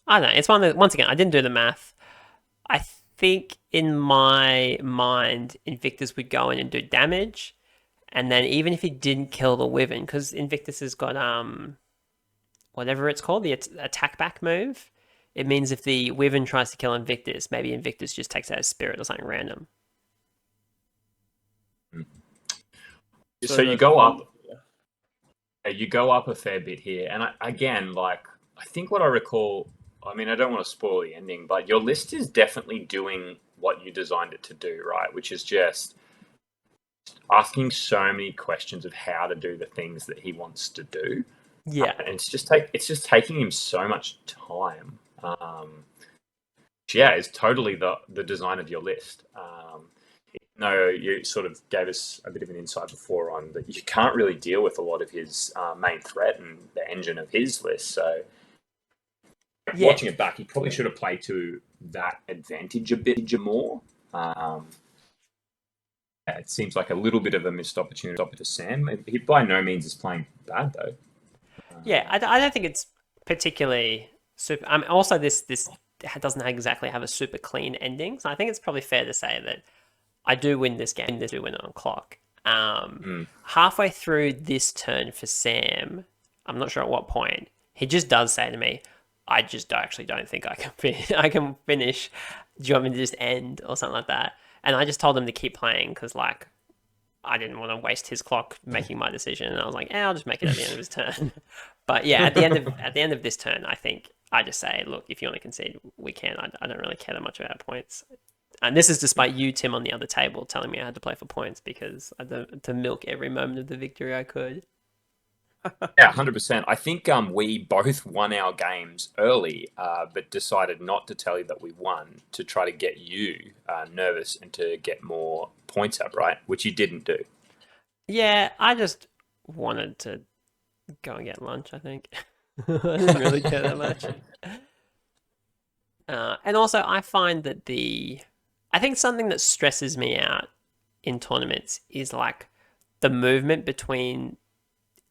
Speaker 1: know. It's once again, I didn't do the math. I think in my mind, Invictus would go in and do damage, and then even if he didn't kill the Wyvern, because Invictus has got whatever it's called, the attack back move. It means if the Wyvern tries to kill Invictus, maybe Invictus just takes out his spirit or something random.
Speaker 2: So you
Speaker 3: there's
Speaker 2: go
Speaker 3: one-
Speaker 2: up. You go up a fair bit here, and again, like I think what I recall. I mean, I don't want to spoil the ending, but your list is definitely doing what you designed it to do, right? Which is just asking so many questions of how to do the things that he wants to do.
Speaker 1: Yeah.
Speaker 2: And it's just taking him so much time. Yeah, it's totally the design of your list. No, you sort of gave us a bit of an insight before on that you can't really deal with a lot of his main threat and the engine of his list. So
Speaker 1: Yeah.
Speaker 2: watching it back, he probably should have played to that advantage a bit more. It seems like a little bit of a missed opportunity to Sam. He by no means is playing bad though.
Speaker 1: Yeah, I don't think it's particularly super. Also, this doesn't exactly have a super clean ending, so I think it's probably fair to say that I do win this game. This do win it on clock. Halfway through this turn for Sam, I'm not sure at what point he just does say to me, "I just actually don't think I can finish. Do you want me to just end or something like that?" And I just told him to keep playing because like I didn't want to waste his clock making my decision, and I was like, I'll just make it at the end of his turn. But yeah, at the end of this turn, I think I just say, look, if you want to concede, we can. I don't really care that much about points. And this is despite you, Tim, on the other table telling me I had to play for points because I had to milk every moment of the victory I could.
Speaker 2: Yeah, 100%. I think we both won our games early, but decided not to tell you that we won to try to get you nervous and to get more points up, right? Which you didn't do.
Speaker 1: Yeah, I just wanted to go and get lunch, I think. I didn't really care that much. And also, I find that I think something that stresses me out in tournaments is like the movement between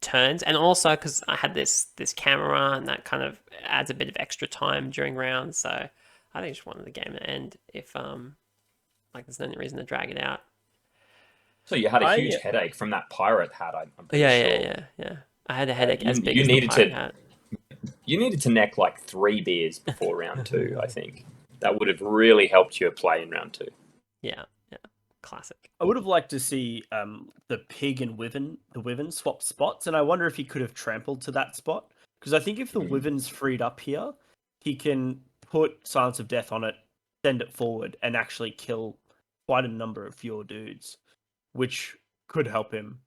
Speaker 1: turns, and also because I had this camera and that kind of adds a bit of extra time during rounds. So I think I just wanted the game to end if like there's no reason to drag it out.
Speaker 2: So you had a huge headache from that pirate hat. I'm pretty sure.
Speaker 1: Yeah. I had a headache
Speaker 2: You-
Speaker 1: as big
Speaker 2: you
Speaker 1: as the
Speaker 2: needed
Speaker 1: pirate
Speaker 2: to-
Speaker 1: hat.
Speaker 2: You needed to neck like 3 beers before round 2, I think. That would have really helped you play in round 2.
Speaker 1: Yeah, classic.
Speaker 3: I would have liked to see the pig and the wyvern swap spots, and I wonder if he could have trampled to that spot. Because I think if the wyvern's freed up here, he can put Silence of Death on it, send it forward, and actually kill quite a number of your dudes, which could help him.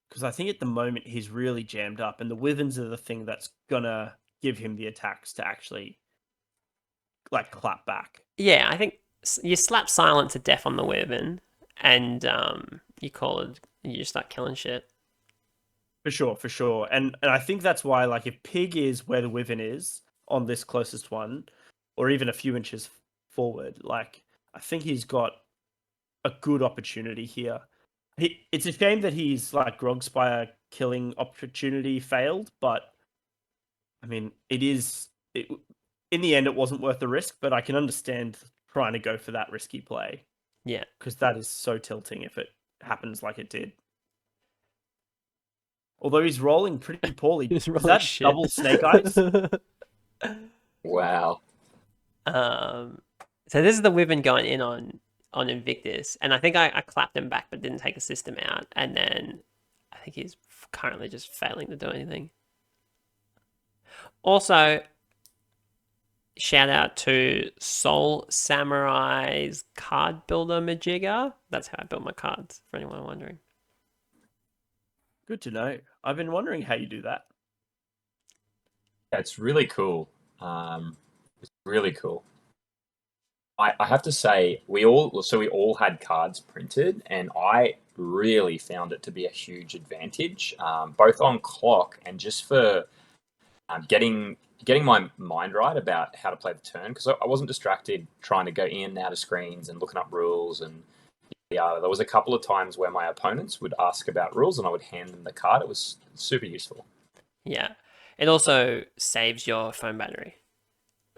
Speaker 3: Because I think at the moment he's really jammed up, and the wyverns are the thing that's gonna give him the attacks to actually like clap back.
Speaker 1: Yeah, I think you slap silent to death on the wyvern, and you call it. You just start killing shit.
Speaker 3: For sure. And I think that's why, like, if pig is where the wyvern is on this closest one, or even a few inches forward, like, I think he's got a good opportunity here. It's a shame that he's like Grogspire killing opportunity failed, but I mean, in the end, it wasn't worth the risk. But I can understand trying to go for that risky play.
Speaker 1: Yeah,
Speaker 3: because that is so tilting if it happens like it did. Although he's rolling pretty poorly. Is that
Speaker 1: shit.
Speaker 3: double snake eyes?
Speaker 2: Wow.
Speaker 1: So this is the wyvern going in on Invictus, and I think I clapped him back but didn't take a system out, and then I think he's currently just failing to do anything. Also, shout out to Soul Samurai's card builder Majigga. That's how I build my cards, for anyone wondering.
Speaker 3: Good to know. I've been wondering how you do that.
Speaker 2: It's really cool. It's really cool. I have to say, we all had cards printed, and I really found it to be a huge advantage, both on clock and just for getting my mind right about how to play the turn, because I wasn't distracted trying to go in and out of screens and looking up rules. And yeah, there was a couple of times where my opponents would ask about rules, and I would hand them the card. It was super useful.
Speaker 1: Yeah, it also saves your phone battery.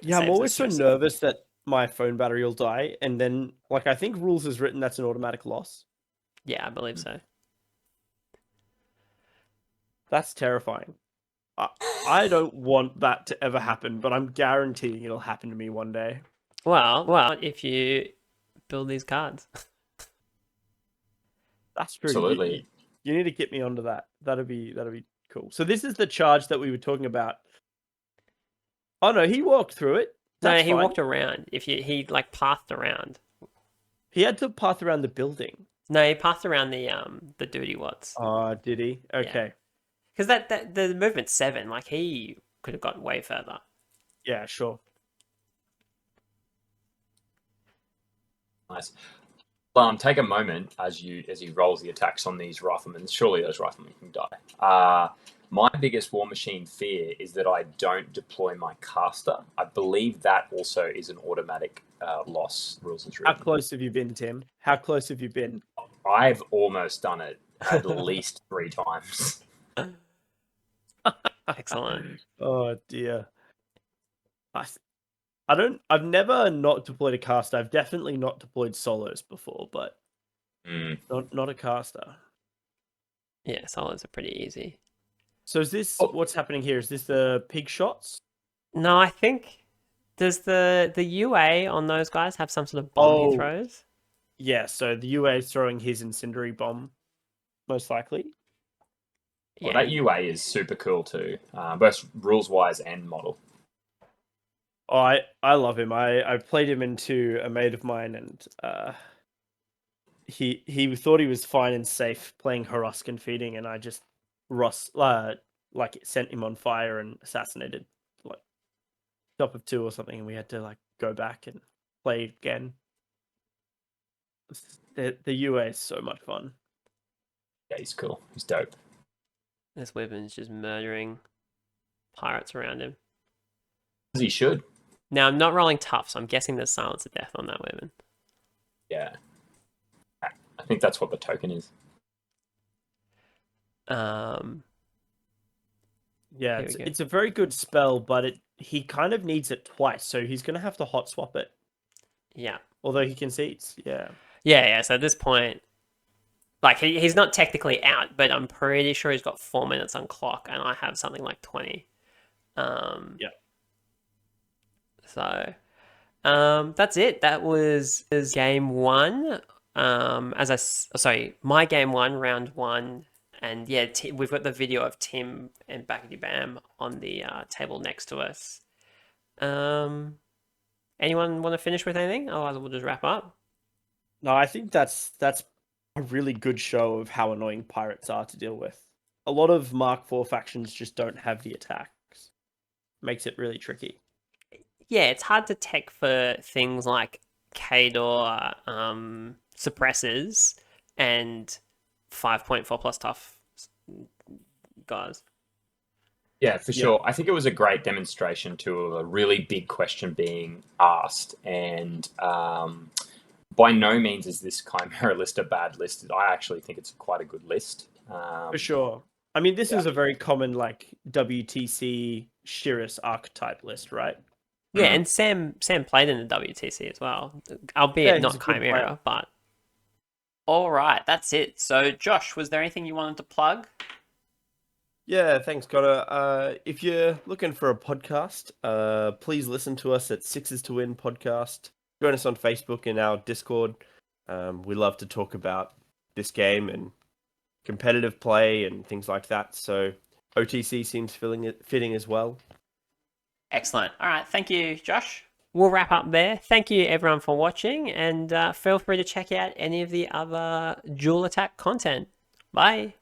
Speaker 3: Yeah, I'm always so nervous that my phone battery will die, and then, like, I think rules is written that's an automatic loss.
Speaker 1: Yeah, I believe so.
Speaker 3: That's terrifying. I don't want that to ever happen, but I'm guaranteeing it'll happen to me one day.
Speaker 1: Well, if you build these cards.
Speaker 3: That's true.
Speaker 2: Absolutely.
Speaker 3: You need to get me onto that. That'd be cool. So this is the charge that we were talking about. Oh no, he walked through it.
Speaker 1: No,
Speaker 3: That's
Speaker 1: he
Speaker 3: fine.
Speaker 1: walked around. He like pathed around.
Speaker 3: He had to path around the building.
Speaker 1: No, he pathed around the duty watts.
Speaker 3: Oh, did he? Okay.
Speaker 1: Because that the movement's 7. Like he could have gotten way further.
Speaker 3: Yeah, sure.
Speaker 2: Nice. Take a moment as he rolls the attacks on these riflemen. Surely those riflemen can die. My biggest War Machine fear is that I don't deploy my caster. I believe that also is an automatic loss, rules as written.
Speaker 3: How close have you been, Tim? How close have you been?
Speaker 2: I've almost done it at least 3 times.
Speaker 1: Excellent.
Speaker 3: Oh dear. I've never not deployed a caster. I've definitely not deployed solos before, but not a caster.
Speaker 1: Yeah, solos are pretty easy.
Speaker 3: So is this what's happening here? Is this the pig shots?
Speaker 1: No, I think does the UA on those guys have some sort of bomb he throws?
Speaker 3: Yeah, so the UA is throwing his incendiary bomb, most likely.
Speaker 2: Well, that UA is super cool too, both rules wise and model.
Speaker 3: Oh, I love him. I played him into a mate of mine, and he thought he was fine and safe playing Huruskan feeding, and I just like sent him on fire and assassinated like top of 2 or something, and we had to like go back and play again. The UA is so much fun.
Speaker 2: Yeah, he's cool. He's dope.
Speaker 1: This weapon's just murdering pirates around him.
Speaker 2: As he should.
Speaker 1: Now I'm not rolling tough, so I'm guessing there's silence of death on that weapon.
Speaker 2: Yeah. I think that's what the token is.
Speaker 3: Yeah, it's a very good spell, but he kind of needs it twice, so he's gonna have to hot swap it.
Speaker 1: Yeah.
Speaker 3: Although he concedes, yeah.
Speaker 1: Yeah. So at this point, like he's not technically out, but I'm pretty sure he's got 4 minutes on clock, and I have something like 20.
Speaker 3: Yeah.
Speaker 1: So, that's it. That was game 1. My game 1, round 1. And yeah, we've got the video of Tim and Backety Bam on the table next to us. Anyone want to finish with anything? Otherwise, we'll just wrap up.
Speaker 3: No, I think that's a really good show of how annoying pirates are to deal with. A lot of Mark IV factions just don't have the attacks. Makes it really tricky.
Speaker 1: Yeah, it's hard to tech for things like Kador suppressors and 5.4 plus tough guys.
Speaker 2: Yeah, for sure. I think it was a great demonstration to a really big question being asked, and by no means is this Chimera list a bad list. I actually think it's quite a good list.
Speaker 3: For sure. I mean, this is a very common like WTC Shyryss archetype list, right?
Speaker 1: Yeah, and Sam played in the WTC as well, albeit not Chimera, but... All right, that's it. So, Josh, was there anything you wanted to plug?
Speaker 3: Yeah, thanks, Connor. If you're looking for a podcast, please listen to us at Sixes to Win podcast. Join us on Facebook and our Discord. We love to talk about this game and competitive play and things like that. So OTC seems fitting as well.
Speaker 1: Excellent. All right, thank you, Josh. We'll wrap up there. Thank you, everyone, for watching, and feel free to check out any of the other Dual Attack content. Bye.